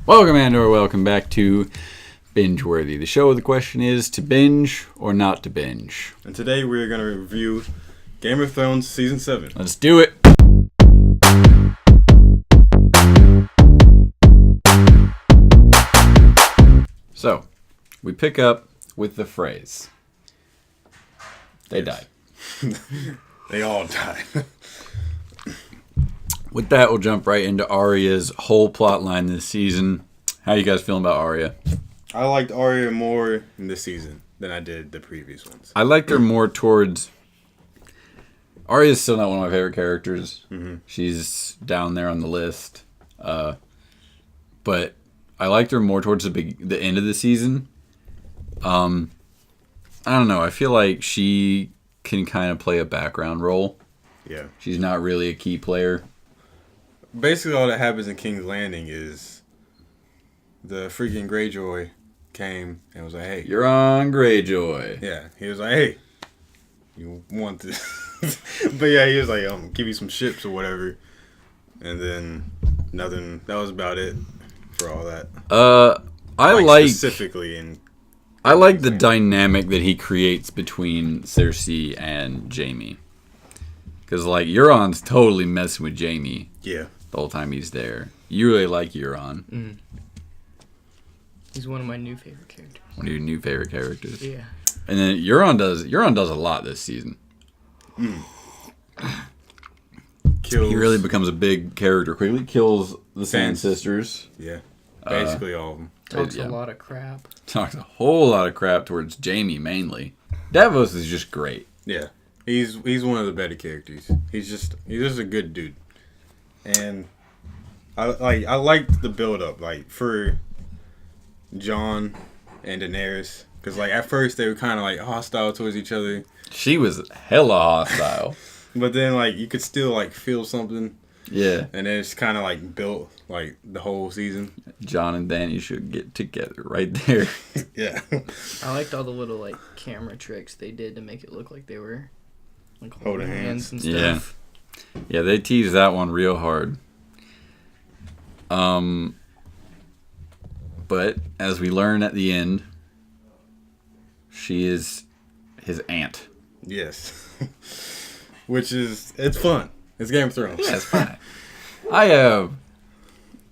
Welcome, Andor. Welcome back to Binge Worthy, the show where the question is to binge or not to binge. And today we're going to review Game of Thrones Season 7. Let's do it. So, we pick up with the phrase, they died. They all died. With that, we'll jump right into Arya's whole plot line this season. How you guys feeling about Arya? I liked Arya more in this season than I did the previous ones. I liked her more towards... Arya's still not one of my favorite characters. Mm-hmm. She's down there on the list. But I liked her more towards the end of the season. I don't know. I feel like she can kind of play a background role. Yeah. She's not really a key player. Basically, all that happens in King's Landing is the freaking Greyjoy came and was like, hey. You're on Greyjoy. Yeah. He was like, hey, you want this? But yeah, he was like, give you some ships or whatever. And then nothing. That was about it for all that. I like specifically in. I like the dynamic that he creates between Cersei and Jaime. Because, like, Euron's totally messing with Jaime. Yeah. The whole time he's there. You really like Euron. Mm. He's one of my new favorite characters. One of your new favorite characters. Yeah. And then Euron does a lot this season. Mm. He really becomes a big character quickly. Kills the Sand Sisters. Yeah. Basically all of them. Talks a lot of crap. Talks a whole lot of crap towards Jaime mainly. Davos is just great. Yeah. He's one of the better characters. He's just a good dude. And I liked the build up, like, for Jon and Daenerys, because like at first they were kind of like hostile towards each other. She was hella hostile. But then like you could still like feel something. Yeah. And then it's kind of like built like the whole season. Jon and Dany should get together right there. Yeah. I liked all the little like camera tricks they did to make it look like they were like holding hands and stuff. Yeah, they teased that one real hard. But as we learn at the end, she is his aunt. Yes. Which is, it's fun. It's Game of Thrones. Yeah, it's fine. I have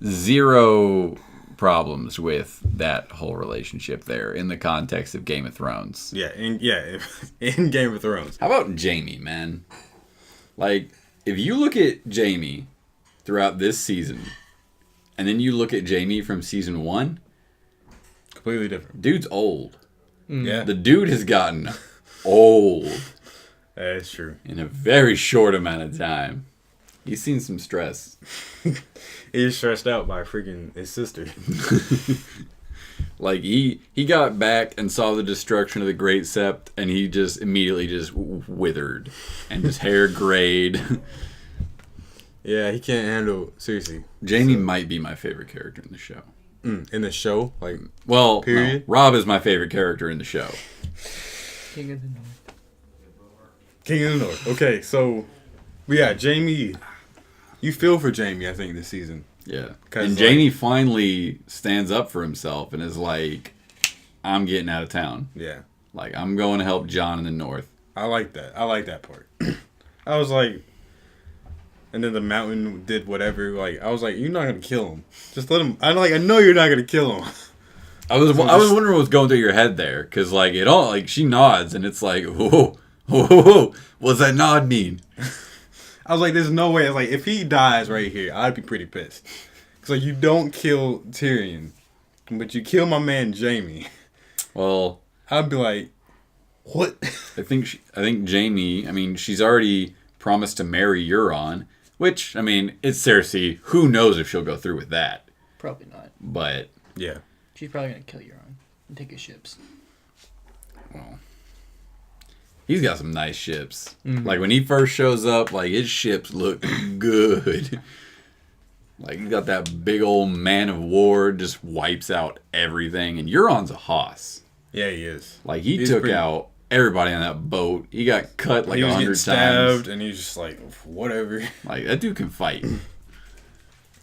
zero problems with that whole relationship there in the context of Game of Thrones. Yeah, in Game of Thrones. How about Jaime, man? Like, if you look at Jaime throughout this season, and then you look at Jaime from season 1, completely different. Dude's old. Yeah. The dude has gotten old. That's true. In a very short amount of time. He's seen some stress. He's stressed out by freaking his sister. Like, he got back and saw the destruction of the Great Sept, and he just immediately just withered. And his hair grayed. Yeah, he can't handle, seriously. Jaime might be my favorite character in the show. In the show? Like, well, period? No, Rob is my favorite character in the show. King of the North. King of the North. Okay, so, yeah, Jaime. You feel for Jaime, I think, this season. Yeah. And Jaime finally stands up for himself and is like, I'm getting out of town. Yeah. Like, I'm going to help Jon in the North. I like that. I like that part. I was like, and then the mountain did whatever. Like, I was like, you're not going to kill him. Just let him. I know you're not going to kill him. I was wondering what was going through your head there. Because, like, it all, like, she nods and it's like, whoa, whoa, whoa. What's that nod mean? I was like, there's no way. Like, if he dies right here, I'd be pretty pissed. Because, like, you don't kill Tyrion, but you kill my man Jaime. Well, I'd be like, what? I think Jaime, I mean, she's already promised to marry Euron, which, I mean, it's Cersei. Who knows if she'll go through with that? Probably not. But, yeah. She's probably going to kill Euron and take his ships. Well, he's got some nice ships. Mm-hmm. Like, when he first shows up, like, his ships look good. Like, he's got that big old man of war, just wipes out everything. And Euron's a hoss. Yeah, he is. Like, he took out everybody on that boat. He got cut like 100 times. Stabbed, and he's just like, whatever. Like, that dude can fight.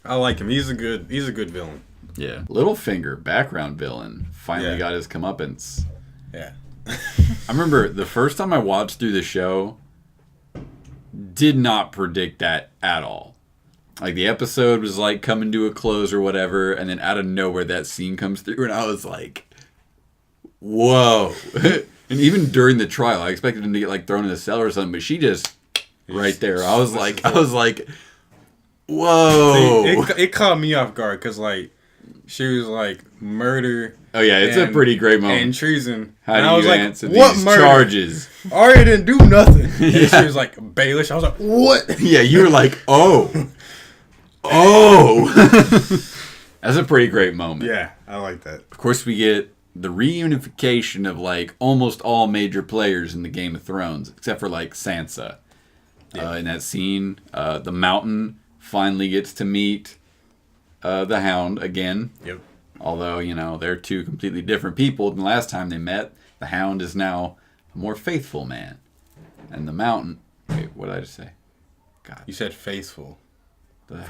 I like him. He's a good villain. Yeah. Littlefinger, background villain, finally got his comeuppance. Yeah. I remember the first time I watched through the show, did not predict that at all. Like, the episode was, like, coming to a close or whatever, and then out of nowhere that scene comes through, and I was like, whoa. And even during the trial, I expected him to get, like, thrown in the cell or something, but she just, right there, I was like, whoa. See, it caught me off guard, because, like, she was like, murder. Oh, yeah, it's a pretty great moment. And treason. How and do I was you like, answer what these murder? charges? Arya didn't do nothing. And she was like, Baelish. I was like, what? Yeah, you were like, oh. That's a pretty great moment. Yeah, I like that. Of course, we get the reunification of, like, almost all major players in the Game of Thrones, except for, like, Sansa. In that scene, the Mountain finally gets to meet the Hound again. Yep. Although, you know, they're two completely different people than last time they met. The Hound is now a more faithful man. And the Mountain... Wait, what did I just say? God. You said faithful. The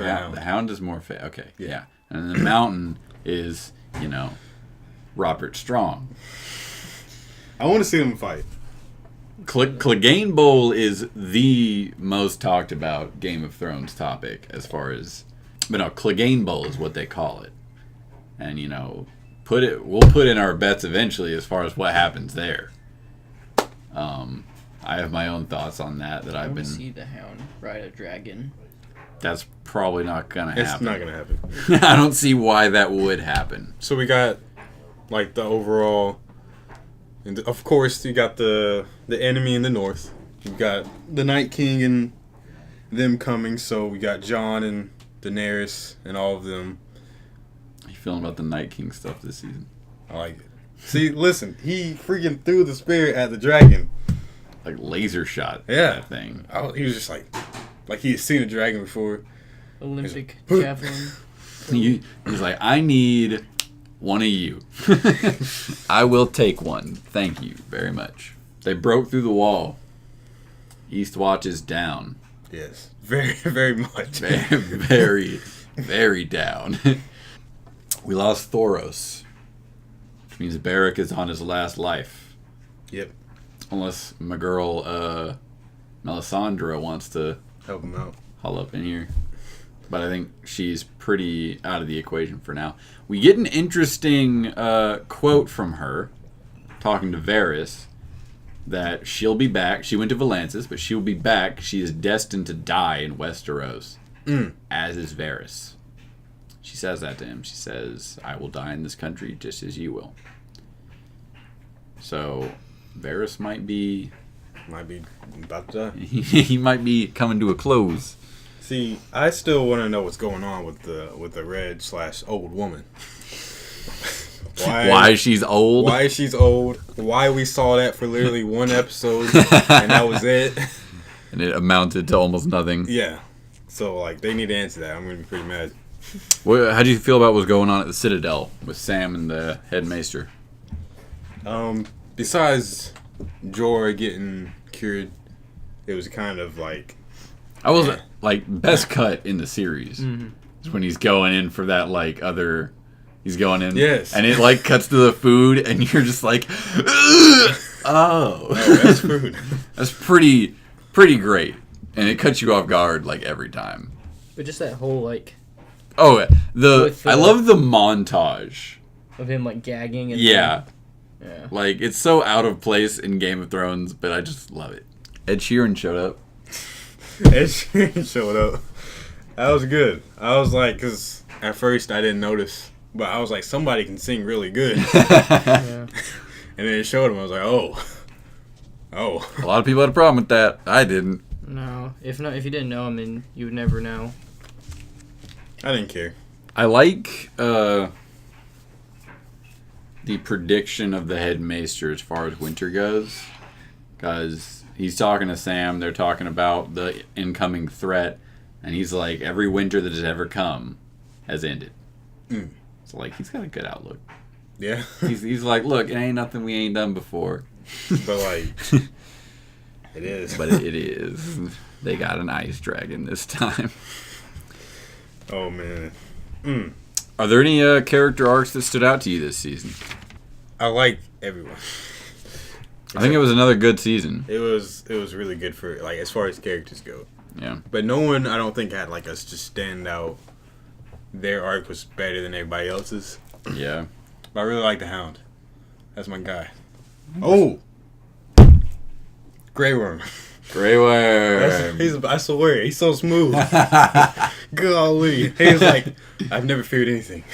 Hound is more okay, yeah. And the Mountain is, you know, Robert Strong. I want to see them fight. Clegane Bowl is the most talked about Game of Thrones topic as far as... But no, Clegane Bowl is what they call it. And, you know, we'll put in our bets eventually as far as what happens there. I have my own thoughts on that I've been... see the Hound ride a dragon. That's probably not going to happen. It's not going to happen. I don't see why that would happen. So we got, like, the overall... And of course, you got the enemy in the north. You got the Night King and them coming. So we got Jon and Daenerys and all of them. How you feeling about the Night King stuff this season? I like it. See, listen, he freaking threw the spear at the dragon. Like laser shot that thing. He was just like he had seen a dragon before. Olympic javelin. He's like, I need one of you. I will take one. Thank you very much. They broke through the wall. Eastwatch is down. Yes. Very, very much. Very, very, very down. We lost Thoros, which means Beric is on his last life. Yep. Unless my girl Melisandre wants to help him out. Haul up in here. But I think she's pretty out of the equation for now. We get an interesting quote from her, talking to Varys, that she'll be back. She went to Volantis, but she'll be back. She is destined to die in Westeros, as is Varys. She says that to him. She says, I will die in this country just as you will. So, Varys might be about to die. He might be coming to a close. See, I still want to know what's going on with the red/old woman. Why she's old? Why she's old? Why we saw that for literally one episode and that was it? And it amounted to almost nothing. Yeah. So like they need to answer that. I'm gonna be pretty mad. How do you feel about what's going on at the Citadel with Sam and the headmaester? Besides Jorah getting cured, it was kind of like I was like best cut in the series is when he's going in for that like other. He's going in, yes, and it like cuts to the food, and you're just like, oh, that's food. That's pretty great, and it cuts you off guard like every time. But just that whole like, I love the montage of him like gagging. And yeah, like it's so out of place in Game of Thrones, but I just love it. Ed Sheeran showed up. Ed Sheeran showed up. That was good. I was like, because at first I didn't notice. But I was like, somebody can sing really good. And then it showed him. I was like, oh. A lot of people had a problem with that. I didn't. No. If you didn't know him, then you would never know. I didn't care. I like the prediction of the headmaester as far as winter goes. Because he's talking to Sam. They're talking about the incoming threat. And he's like, every winter that has ever come has ended. So, like, he's got a good outlook. Yeah. He's like, look, it ain't nothing we ain't done before. But, like, it is. But it is. They got an ice dragon this time. Oh, man. Are there any character arcs that stood out to you this season? I like everyone. I think it was another good season. It was really good for like as far as characters go. Yeah. But no one I don't think had like us just stand out. Their arc was better than everybody else's. Yeah. But I really like the Hound. That's my guy. Oh, Grey Worm. Grey Worm. I swear, he's so smooth. Golly. He was like, I've never feared anything.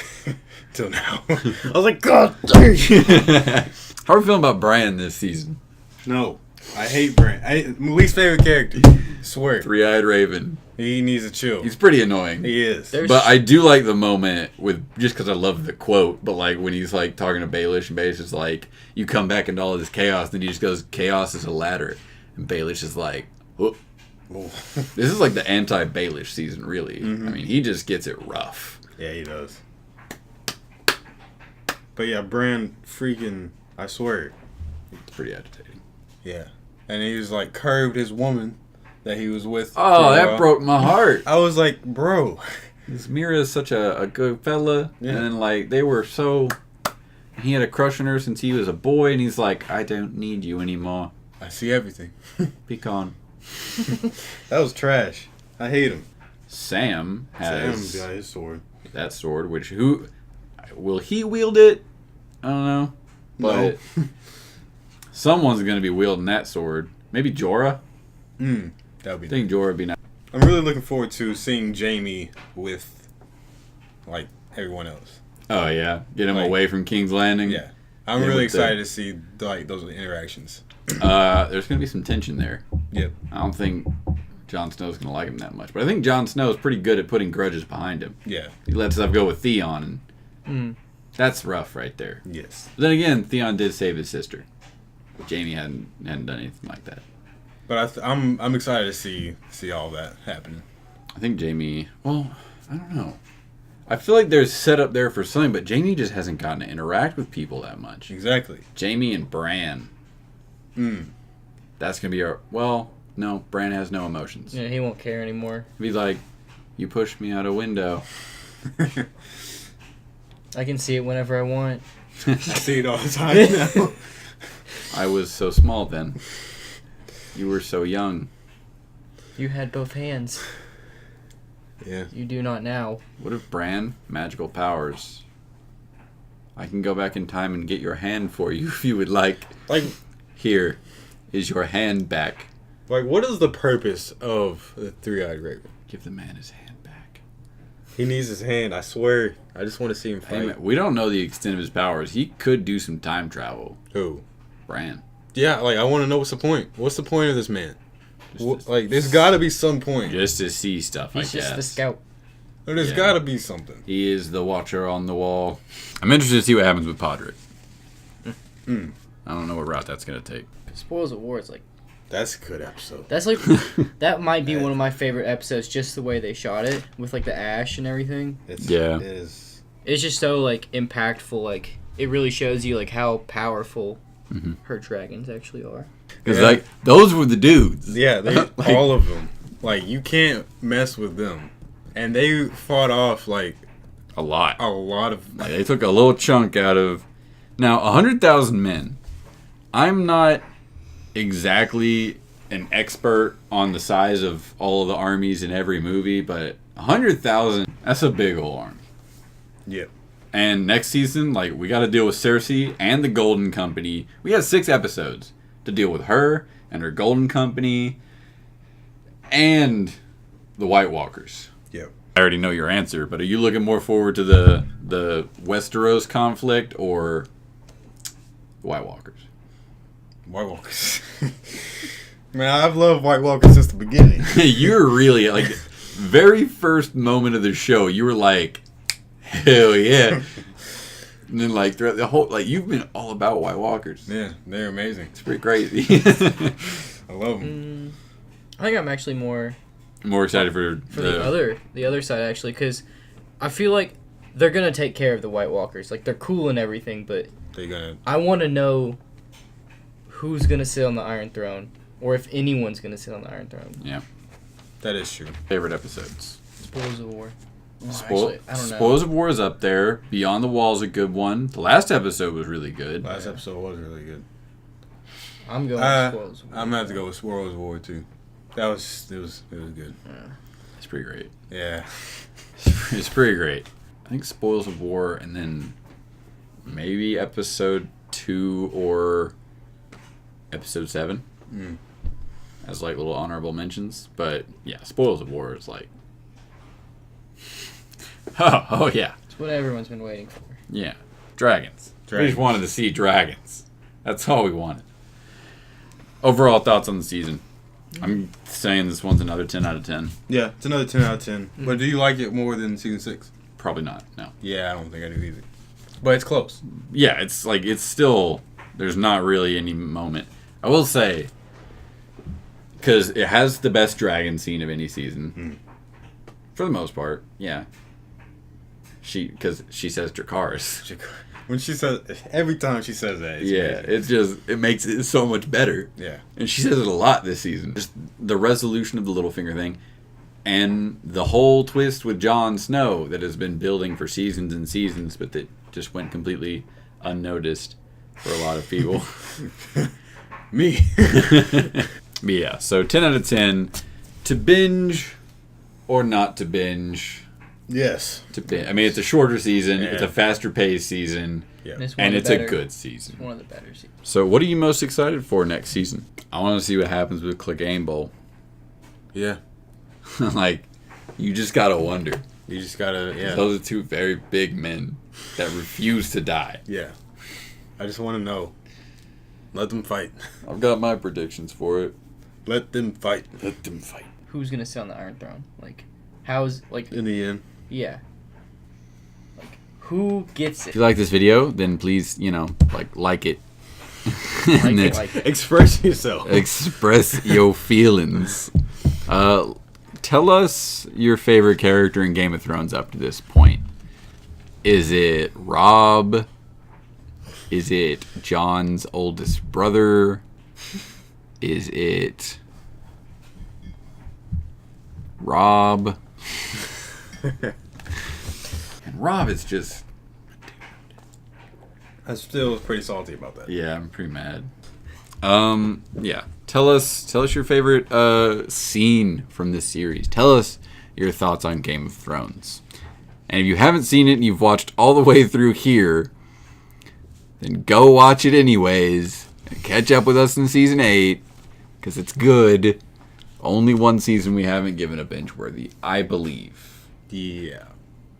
Till now. I was like, God dang. How are we feeling about Brian this season? No. I hate Brand. My least favorite character. Swear. Three-eyed Raven. He needs to chill. He's pretty annoying. He is. But I do like the moment with, just because I love the quote, but like when he's like talking to Baelish and Baelish is like, you come back into all of this chaos, and then he just goes, chaos is a ladder. And Baelish is like, oh. This is like the anti-Baelish season, really. Mm-hmm. I mean, he just gets it rough. Yeah, he does. But yeah, Bran freaking, I swear. It's pretty agitating. Yeah. And he was like curved his woman that he was with. Oh, that broke my heart. I was like, bro. This Mira is such a good fella. Yeah. And like, they were so... He had a crush on her since he was a boy, and he's like, I don't need you anymore. I see everything. Pecan. That was trash. I hate him. Sam has Sam's got his sword. that sword, which who... Will he wield it? I don't know. But someone's going to be wielding that sword. Maybe Jorah? That would be I think Jorah would be nice. I'm really looking forward to seeing Jaime with, like, everyone else. Oh, yeah. Get him Like, away from King's Landing. Yeah. I'm Yeah, really with the- excited to see, like, those interactions. There's going to be some tension there. Yep. I don't think Jon Snow's going to like him that much. But I think Jon Snow is pretty good at putting grudges behind him. Yeah. He lets stuff go with Theon, and that's rough right there. Yes. But then again, Theon did save his sister. Jaime hadn't done anything like that. But I'm excited to see all that happening. I think Jaime... Well, I don't know. I feel like there's set up there for something, but Jaime just hasn't gotten to interact with people that much. Exactly. Jaime and Bran. That's going to be our... Well, no. Bran has no emotions. Yeah, he won't care anymore. He'll be like, you pushed me out a window. I can see it whenever I want. I see it all the time now. I was so small then. You were so young. You had both hands. Yeah. You do not now. What if Bran, magical powers? I can go back in time and get your hand for you if you would like. Like, Here is your hand back. what is the purpose of the three-eyed raven? Give the man his hand back. He needs his hand. I swear. I just want to see him fight. Hey, man, we don't know the extent of his powers. He could do some time travel. Who? Bran. Yeah, like, I want to know what's the point. What's the point of this man? Just to- Like, there's got to be some point. Just to see stuff, He's I guess. just the scout. There's Yeah. got to be something. He is the watcher on the wall. I'm interested to see what happens with Podrick. I don't know what route that's going to take. Spoils of War is like... That's a good episode. That's like... that might be one of my favorite episodes, just the way they shot it. With, like, the ash and everything. Yeah. It is. It's just so, like, impactful. Like, it really shows you, like, how powerful her dragons actually are. Because, Yeah. like, those were the dudes. Yeah, they, Like- all of them. Like, you can't mess with them. And they fought off, like, A lot. a lot of... Like, they took a little chunk out of... Now, 100,000 men. I'm not exactly an expert on the size of all of the armies in every movie, but 100,000, that's a big old army. Yeah. And next season, like, we got to deal with Cersei and the Golden Company. We have 6 episodes to deal with her and her Golden Company and the White Walkers. Yep. I already know your answer, but are you looking more forward to the Westeros conflict or the White Walkers? White Walkers. Man, I've loved White Walkers since the beginning. You're really, like, very first moment of the show, you were like, hell yeah. And then, like, throughout the whole, like, you've been all about White Walkers. Yeah, they're amazing. It's pretty crazy. I love them. I think I'm actually more More excited for the other side, actually, because I feel like they're going to take care of the White Walkers. Like, they're cool and everything, but They're gonna... I want to know who's going to sit on the Iron Throne, or if anyone's going to sit on the Iron Throne. Yeah. That is true. Favorite episodes. Spoils of War. Actually, I don't know. Spoils of War is up there. Beyond the Wall is a good one. The last episode was really good. Last episode was really good. I'm going with Spoils of War. I'm gonna have to go with Spoils of War too. It was good. Yeah. It's pretty great. Yeah. It's pretty great. I think Spoils of War, and then maybe episode 2 or episode 7 as like little honorable mentions. But yeah, Spoils of War is like, oh yeah, It's what everyone's been waiting for. yeah, dragons. We just wanted to see dragons. That's all we wanted. Overall thoughts on the season. I'm saying this one's another 10 out of 10. Yeah, it's another 10 out of 10. But do you like it more than season 6? Probably not. No. Yeah, I don't think I do either. But it's close. Yeah, it's like it's still. There's not really any moment. I will say, because it has the best dragon scene of any season, for the most part. Yeah. Because she says Dracarys. When she says, every time she says that, it's amazing. it makes it so much better. Yeah. And she says it a lot this season. Just the resolution of the Littlefinger thing, and the whole twist with Jon Snow that has been building for seasons and seasons, but that just went completely unnoticed for a lot of people. Me. But yeah, so 10 out of 10. To binge or not to binge? Yes. To binge. I mean, it's a shorter season. Yeah. It's a faster paced season. Yeah. And it's a good season. It's one of the better seasons. So what are you most excited for next season? I want to see what happens with Clegane Bowl. Yeah. Like, you just gotta wonder. You just gotta, Those are two very big men that refuse to die. Yeah. I just want to know. Let them fight. I've got my predictions for it. Let them fight. Let them fight. Who's gonna sit on the Iron Throne? Like, how's like? In the end. Yeah. Like, who gets If it? you like this video, then please, like it. And then Like it. Express yourself. express your feelings. Tell us your favorite character in Game of Thrones up to this point. Is it Robb? Is it Jon's oldest brother? Is it Robb? And Robb is just... I still was pretty salty about that. Yeah, I'm pretty mad. Yeah. Tell us your favorite scene from this series. Tell us your thoughts on Game of Thrones. And if you haven't seen it and you've watched all the way through here, then go watch it anyways. And catch up with us in season 8, because it's good. Only one season we haven't given a binge worthy, I believe. Yeah.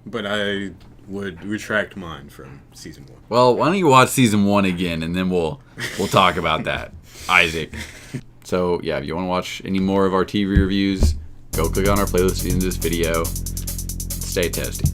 But I would retract mine from season 1. Well, why don't you watch season 1 again, and then we'll talk about that, Isaac. So, yeah, if you want to watch any more of our TV reviews, go click on our playlist in this video. Stay toasty.